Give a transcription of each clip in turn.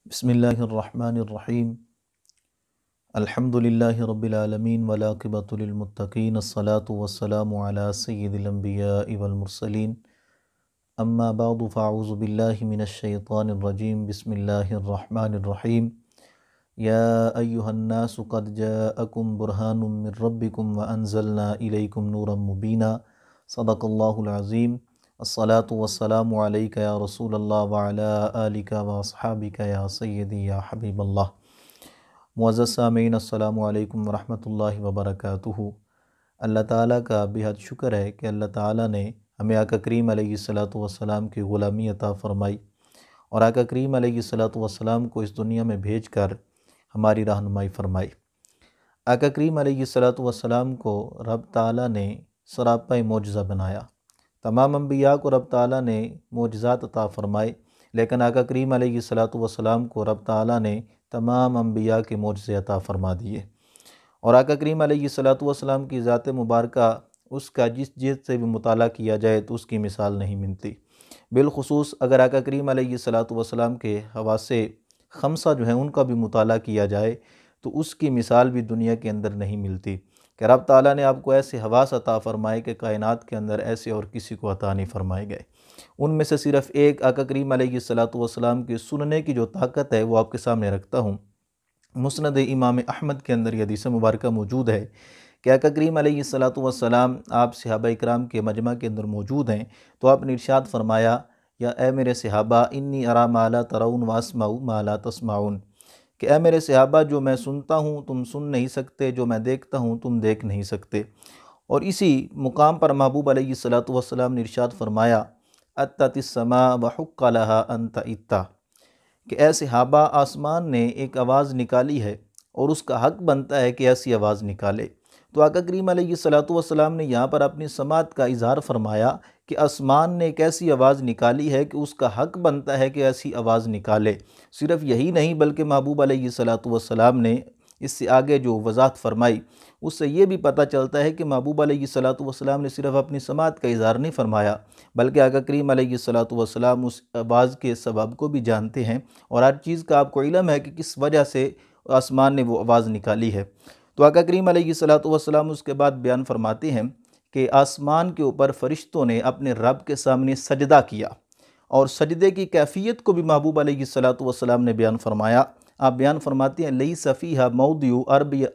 بسم اللہ الرحمن الرحیم الحمد للہ رب العالمین والعاقبۃ للمتقین الصلاة والسلام علی سید الانبیاء والمرسلین اما بعد فاعوذ باللہ من الشیطان الرجیم بسم اللہ الرحمن الرحیم یا ایہا الناس قد جاءکم برہان من ربکم وانزلنا الیکم نورا مبینا صدق اللہ العظیم الصلاة والسلام علیک یا رسول اللہ وعلی آلک واصحابک یا سیدی یا حبیب اللہ۔ معزز سامعین، السلام علیکم ورحمۃ اللہ وبرکاتہ۔ اللہ تعالیٰ کا بہت شکر ہے کہ اللہ تعالیٰ نے ہمیں آقا کریم علیہ السلام کی غلامی عطا فرمائی اور آقا کریم علیہ السلام کو اس دنیا میں بھیج کر ہماری رہنمائی فرمائی۔ آقا کریم علیہ السلام کو رب تعالیٰ نے سراپا معجزہ بنایا۔ تمام انبیاء کو رب تعالیٰ نے معجزات عطا فرمائے، لیکن آقا کریم علیہ السلام کو رب تعالیٰ نے تمام انبیاء کے معجزے عطا فرما دیے۔ اور آقا کریم علیہ السلام کی ذات مبارکہ، اس کا جس چیز سے بھی مطالعہ کیا جائے تو اس کی مثال نہیں ملتی۔ بالخصوص اگر آقا کریم علیہ السلام کے حواس خمسہ جو ہیں ان کا بھی مطالعہ کیا جائے تو اس کی مثال بھی دنیا کے اندر نہیں ملتی، کہ رب تعالیٰ نے آپ کو ایسے حواس عطا فرمائے کہ کائنات کے اندر ایسے اور کسی کو عطا نہیں فرمائے گئے۔ ان میں سے صرف ایک آقا کریم علیہ السلام کی سننے کی جو طاقت ہے وہ آپ کے سامنے رکھتا ہوں۔ مسند امام احمد کے اندر یہ حدیث مبارکہ موجود ہے کہ آقا کریم علیہ السلام آپ صحابہ اکرام کے مجمع کے اندر موجود ہیں، تو آپ نے ارشاد فرمایا، یا اے میرے صحابہ انی ارا ما لا ترون واسمع ما لا تسمعون، کہ اے میرے صحابہ جو میں سنتا ہوں تم سن نہیں سکتے، جو میں دیکھتا ہوں تم دیکھ نہیں سکتے۔ اور اسی مقام پر محبوب علیہ السلام نے ارشاد فرمایا، اتت السماء وحق لها ان تئت، کہ اے صحابہ آسمان نے ایک آواز نکالی ہے اور اس کا حق بنتا ہے کہ ایسی آواز نکالے۔ تو آقا کریم علیہ السلام نے یہاں پر اپنی سماعت کا اظہار فرمایا کہ آسمان نے ایک ایسی آواز نکالی ہے کہ اس کا حق بنتا ہے کہ ایسی آواز نکالے۔ صرف یہی نہیں بلکہ محبوب علیہ السلام نے اس سے آگے جو وضاحت فرمائی، اس سے یہ بھی پتہ چلتا ہے کہ محبوب علیہ السلام نے صرف اپنی سماعت کا اظہار نہیں فرمایا، بلکہ آقا کریم علیہ السلام اس آواز کے سبب کو بھی جانتے ہیں اور ہر چیز کا آپ کو علم ہے کہ کس وجہ سے آسمان نے وہ آواز نکالی ہے۔ تو آقا کریم علیہ السلام اس کے بعد بیان فرماتے ہیں کہ آسمان کے اوپر فرشتوں نے اپنے رب کے سامنے سجدہ کیا، اور سجدے کی کیفیت کو بھی محبوب علیہ السلام نے بیان فرمایا۔ آپ بیان فرماتے ہیں، لیس فیہا موضع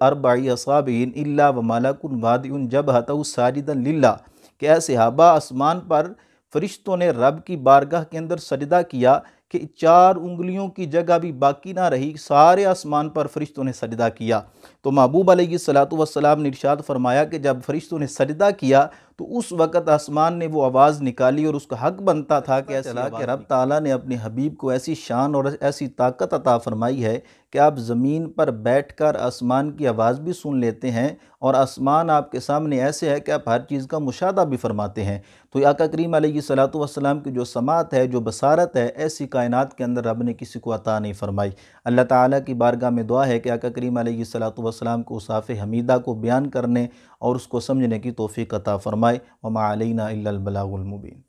اربع اصابع الا وملک واضع جبہتہ ساجدا للہ، کہ اے صحابہ آسمان پر فرشتوں نے رب کی بارگاہ کے اندر سجدہ کیا کہ 4 انگلیوں کی جگہ بھی باقی نہ رہی، سارے آسمان پر فرشتوں نے سجدہ کیا۔ تو محبوب علیہ السلام نے ارشاد فرمایا کہ جب فرشتوں نے سجدہ کیا تو اس وقت آسمان نے وہ آواز نکالی اور اس کا حق بنتا تھا کہ رب تعالیٰ نے اپنے حبیب کو ایسی شان اور ایسی طاقت عطا فرمائی ہے کہ آپ زمین پر بیٹھ کر آسمان کی آواز بھی سن لیتے ہیں، اور آسمان آپ کے سامنے ایسے ہے کہ آپ ہر چیز کا مشاہدہ بھی فرماتے ہیں۔ تو آقا کریم علیہ السلام کی جو سماعت ہے، جو بصارت ہے، ایسی کائنات کے اندر رب نے کسی کو عطا نہیں فرمائی۔ اللہ تعالیٰ کی بارگاہ میں دعا ہے کہ آقا کریم علیہ السلام کو اوصاف حمیدہ کو بیان کرنے اور اس کو سمجھنے کی توفیق عطا فرمائے۔ وما علینا الا البلاغ المبین۔